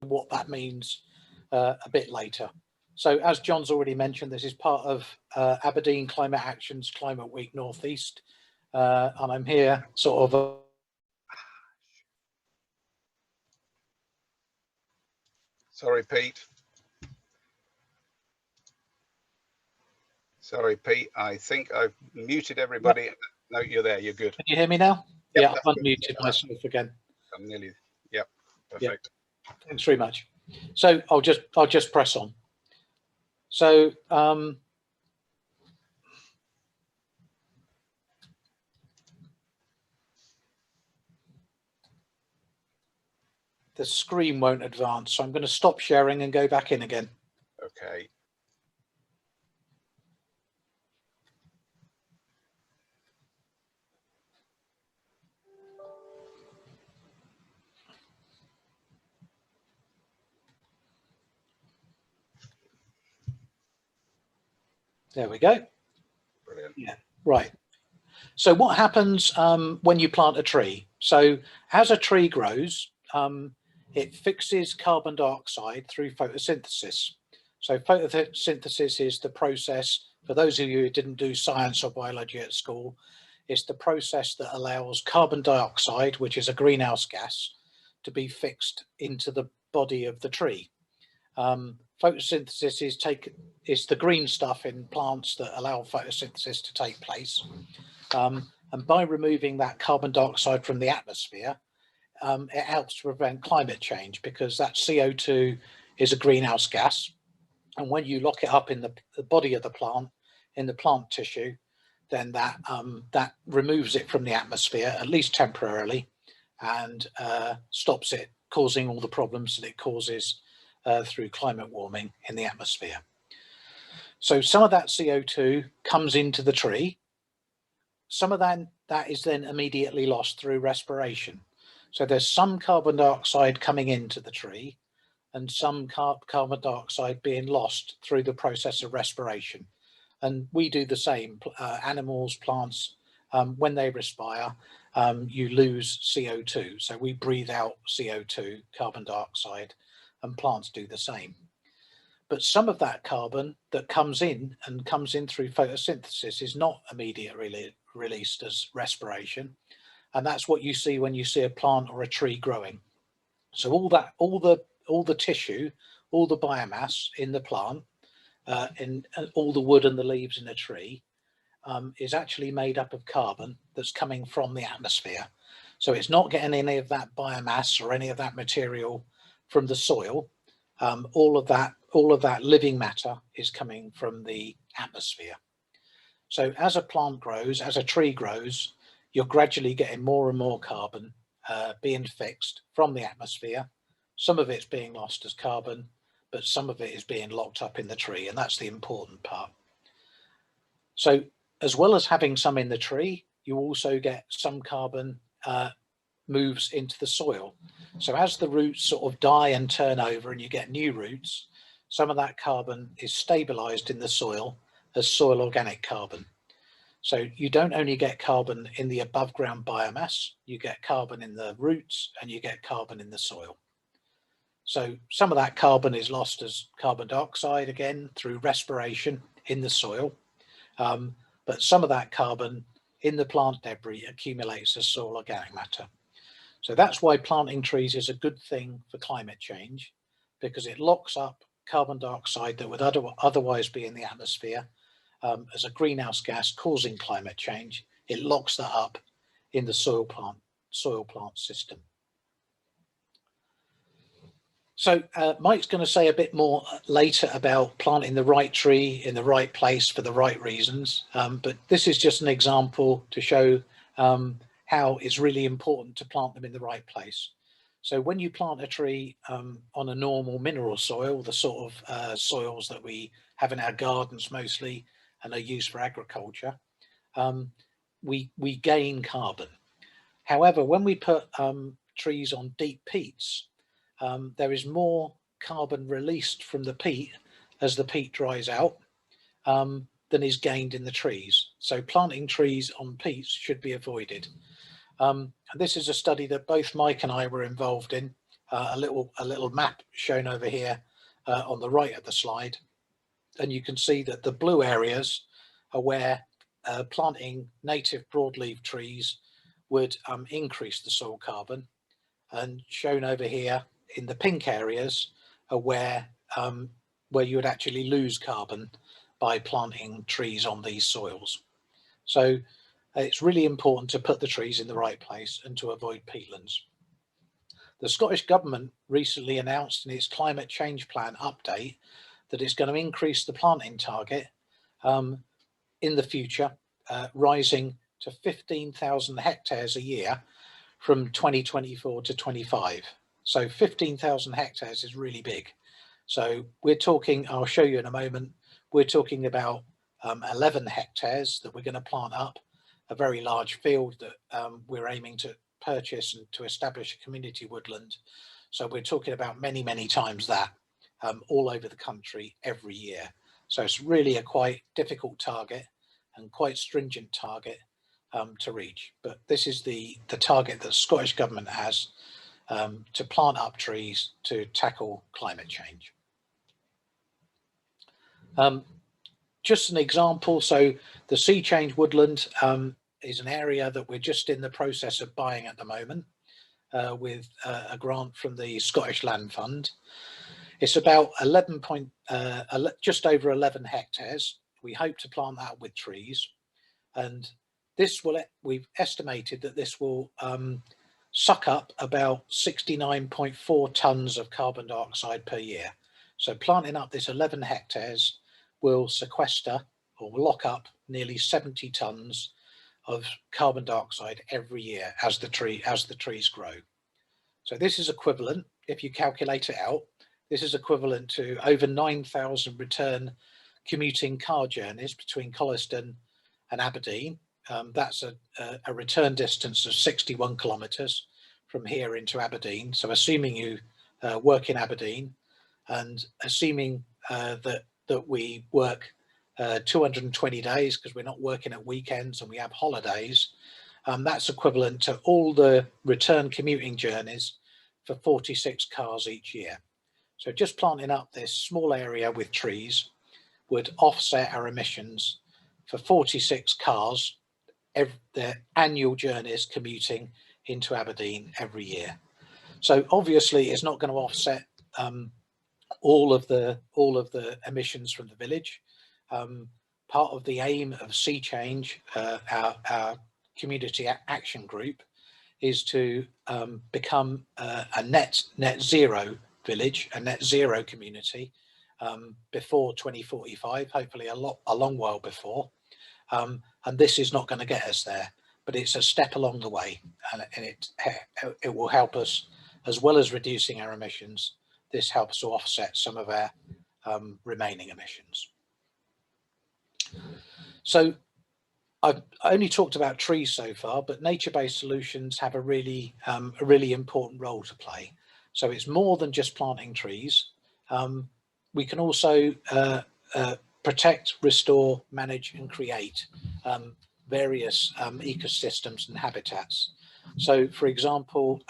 what that means a bit later. So as John's already mentioned, this is part of Aberdeen Climate Action's Climate Week Northeast, and I'm here sort of Sorry, Pete. Sorry, Pete. I think I've muted everybody. Yep. No, you're there. You're good. Can you hear me now? Yep, yeah, I've unmuted myself again. I'm nearly. Yep. Perfect. Yep. Thanks very much. So I'll just press on. So the screen won't advance, so I'm going to stop sharing and go back in again. Okay. There we go. Brilliant. Yeah, right. So what happens when you plant a tree? So as a tree grows, it fixes carbon dioxide through photosynthesis. So photosynthesis is the process, for those of you who didn't do science or biology at school, it's the process that allows carbon dioxide, which is a greenhouse gas, to be fixed into the body of the tree. Photosynthesis is the green stuff in plants that allow photosynthesis to take place. And by removing that carbon dioxide from the atmosphere, it helps to prevent climate change, because that CO2 is a greenhouse gas. And when you lock it up in the body of the plant, in the plant tissue, then that removes it from the atmosphere, at least temporarily, and stops it causing all the problems that it causes through climate warming in the atmosphere. So some of that CO2 comes into the tree. Some of that is then immediately lost through respiration. So there's some carbon dioxide coming into the tree and some carbon dioxide being lost through the process of respiration. And we do the same. Animals, plants, when they respire, you lose CO2. So we breathe out CO2, carbon dioxide, and plants do the same. But some of that carbon that comes in through photosynthesis is not immediately released as respiration. And that's what you see when you see a plant or a tree growing. So all the tissue, all the biomass in the plant, and all the wood and the leaves in a tree is actually made up of carbon that's coming from the atmosphere. So it's not getting any of that biomass or any of that material from the soil. All of that living matter is coming from the atmosphere. So as a plant grows, as a tree grows, you're gradually getting more and more carbon being fixed from the atmosphere. Some of it's being lost as carbon, but some of it is being locked up in the tree, and that's the important part. So as well as having some in the tree, you also get some carbon moves into the soil. So as the roots sort of die and turn over and you get new roots, some of that carbon is stabilized in the soil as soil organic carbon. So you don't only get carbon in the above ground biomass, you get carbon in the roots and you get carbon in the soil. So some of that carbon is lost as carbon dioxide again through respiration in the soil. But some of that carbon in the plant debris accumulates as soil organic matter. So that's why planting trees is a good thing for climate change, because it locks up carbon dioxide that would otherwise be in the atmosphere as a greenhouse gas causing climate change. It locks that up in the soil plant system. So Mike's going to say a bit more later about planting the right tree in the right place for the right reasons. But this is just an example to show how it's really important to plant them in the right place. So when you plant a tree on a normal mineral soil, the sort of soils that we have in our gardens mostly and are used for agriculture, we gain carbon. However, when we put trees on deep peats, there is more carbon released from the peat as the peat dries out than is gained in the trees. So planting trees on peats should be avoided. This is a study that both Mike and I were involved in a little map shown over here on the right of the slide, and you can see that the blue areas are where planting native broadleaf trees would increase the soil carbon, and shown over here in the pink areas are where you would actually lose carbon by planting trees on these soils. So it's really important to put the trees in the right place and to avoid peatlands. The Scottish Government recently announced in its climate change plan update that it's going to increase the planting target in the future, rising to 15,000 hectares a year from 2024 to 25. So 15,000 hectares is really big. So we're talking, I'll show you in a moment, we're talking about 11 hectares that we're going to plant up, a very large field that we're aiming to purchase and to establish a community woodland. So we're talking about many, many times that all over the country every year. So it's really a quite difficult target and quite stringent target to reach. But this is the target that the Scottish Government has to plant up trees to tackle climate change. Just an example, so the sea change woodland is an area that we're just in the process of buying at the moment with a grant from the Scottish Land Fund. It's about just over 11 hectares. We hope to plant that with trees, and this will, we've estimated that this will suck up about 69.4 tonnes of carbon dioxide per year. So planting up this 11 hectares will sequester or lock up nearly 70 tonnes of carbon dioxide every year as the trees grow. So this is equivalent, if you calculate it out, this is equivalent to over 9,000 return commuting car journeys between Colliston and Aberdeen. That's a return distance of 61 kilometres from here into Aberdeen. So assuming you work in Aberdeen, and assuming that we work 220 days because we're not working at weekends and we have holidays, that's equivalent to all the return commuting journeys for 46 cars each year. So just planting up this small area with trees would offset our emissions for 46 cars, their annual journeys commuting into Aberdeen every year. So obviously it's not going to offset all of the emissions from the village. Part of the aim of Sea Change, our community action group, is to become a net zero village, a net zero community before 2045, hopefully a long while before. And this is not going to get us there, but it's a step along the way, and it will help us, as well as reducing our emissions. This helps to offset some of our remaining emissions. So I've only talked about trees so far, but nature-based solutions have a really important role to play. So it's more than just planting trees. We can also protect, restore, manage and create various ecosystems and habitats. So for example,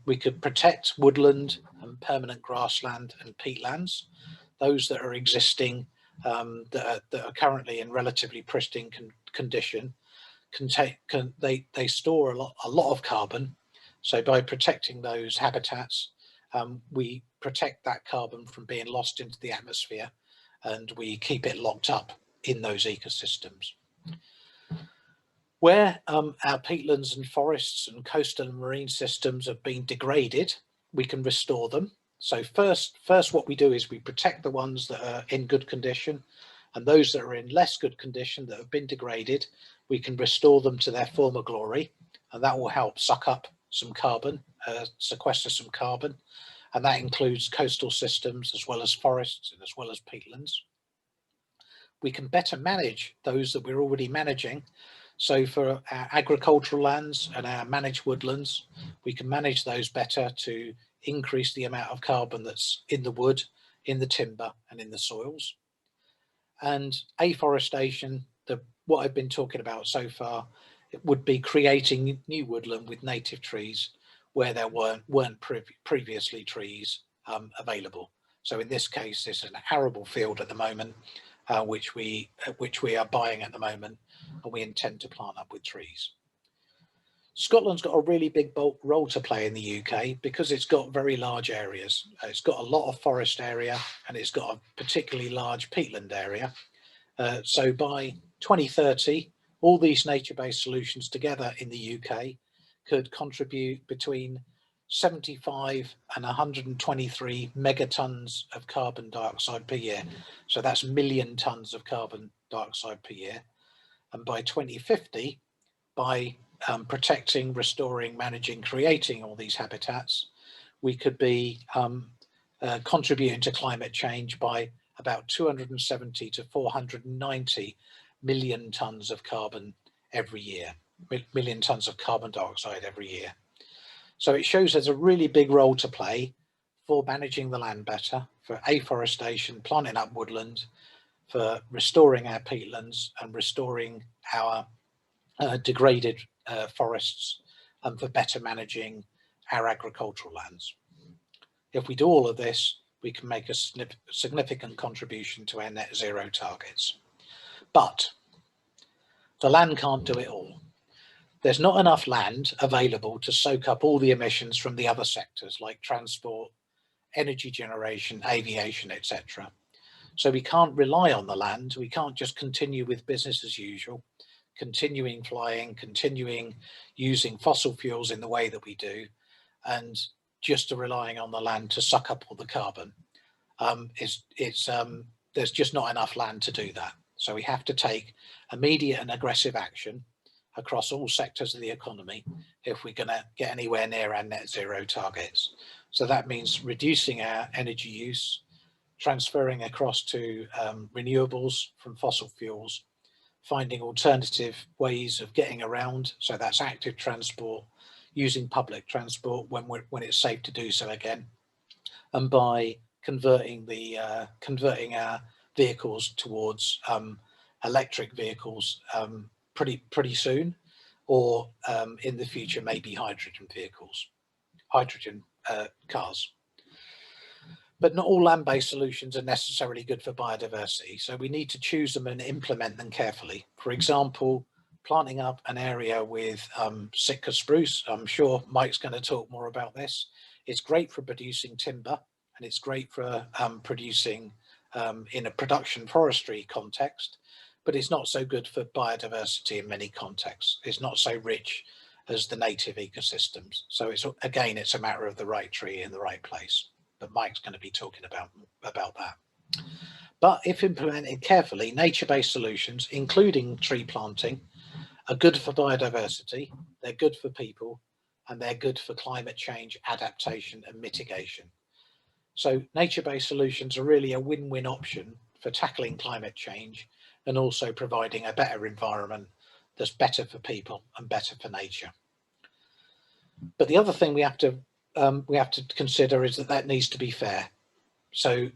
we could protect woodland and permanent grassland and peatlands, those that are existing, that are currently in relatively pristine condition. They store a lot of carbon. So by protecting those habitats, we protect that carbon from being lost into the atmosphere, and we keep it locked up in those ecosystems. Where our peatlands and forests and coastal and marine systems have been degraded, we can restore them. So first what we do is we protect the ones that are in good condition, and those that are in less good condition that have been degraded, we can restore them to their former glory, and that will help suck up some carbon, sequester some carbon, and that includes coastal systems as well as forests and as well as peatlands. We can better manage those that we're already managing. So for our agricultural lands and our managed woodlands, we can manage those better to increase the amount of carbon that's in the wood, in the timber and in the soils. And afforestation, what I've been talking about so far, it would be creating new woodland with native trees where there weren't previously trees available. So in this case, it's an arable field at the moment, which we are buying at the moment, and we intend to plant up with trees. Scotland's got a really big role to play in the UK because it's got very large areas. It's got a lot of forest area, and it's got a particularly large peatland area. So by 2030, all these nature-based solutions together in the UK could contribute between 75 and 123 megatons of carbon dioxide per year. So that's million tons of carbon dioxide per year. And by 2050, by protecting, restoring, managing, creating all these habitats, we could be contributing to climate change by about 270 to 490 million tons of carbon every year, million tons of carbon dioxide every year. So it shows there's a really big role to play for managing the land better, for afforestation, planting up woodland, for restoring our peatlands and restoring our degraded forests, and for better managing our agricultural lands. If we do all of this, we can make a significant contribution to our net zero targets. But the land can't do it all. There's not enough land available to soak up all the emissions from the other sectors like transport, energy generation, aviation, etc. So we can't rely on the land. We can't just continue with business as usual, continuing flying, continuing using fossil fuels in the way that we do, and just relying on the land to suck up all the carbon. There's just not enough land to do that. So we have to take immediate and aggressive action across all sectors of the economy if we're going to get anywhere near our net zero targets. So that means reducing our energy use, transferring across to renewables from fossil fuels, finding alternative ways of getting around. So that's active transport, using public transport when it's safe to do so again, and by converting our vehicles towards electric vehicles pretty soon, or in the future maybe hydrogen vehicles, hydrogen cars. But not all land-based solutions are necessarily good for biodiversity, so we need to choose them and implement them carefully. For example, planting up an area with Sitka spruce. I'm sure Mike's going to talk more about this. It's great for producing timber, and it's great for producing in a production forestry context, but it's not so good for biodiversity in many contexts. It's not so rich as the native ecosystems. So it's a matter of the right tree in the right place. But Mike's going to be talking about that. But if implemented carefully, nature-based solutions, including tree planting, are good for biodiversity, they're good for people, and they're good for climate change adaptation and mitigation. So nature-based solutions are really a win-win option for tackling climate change and also providing a better environment that's better for people and better for nature. But the other thing we have to consider is that needs to be fair. So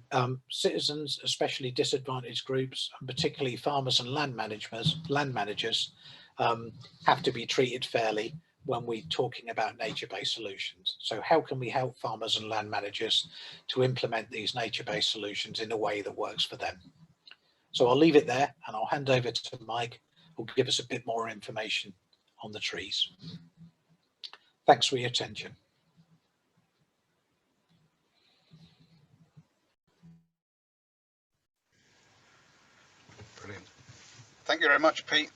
citizens, especially disadvantaged groups, and particularly farmers and land managers, have to be treated fairly when we're talking about nature-based solutions. So how can we help farmers and land managers to implement these nature-based solutions in a way that works for them? So I'll leave it there and I'll hand over to Mike, who'll give us a bit more information on the trees. Thanks for your attention. Brilliant. Thank you very much, Pete.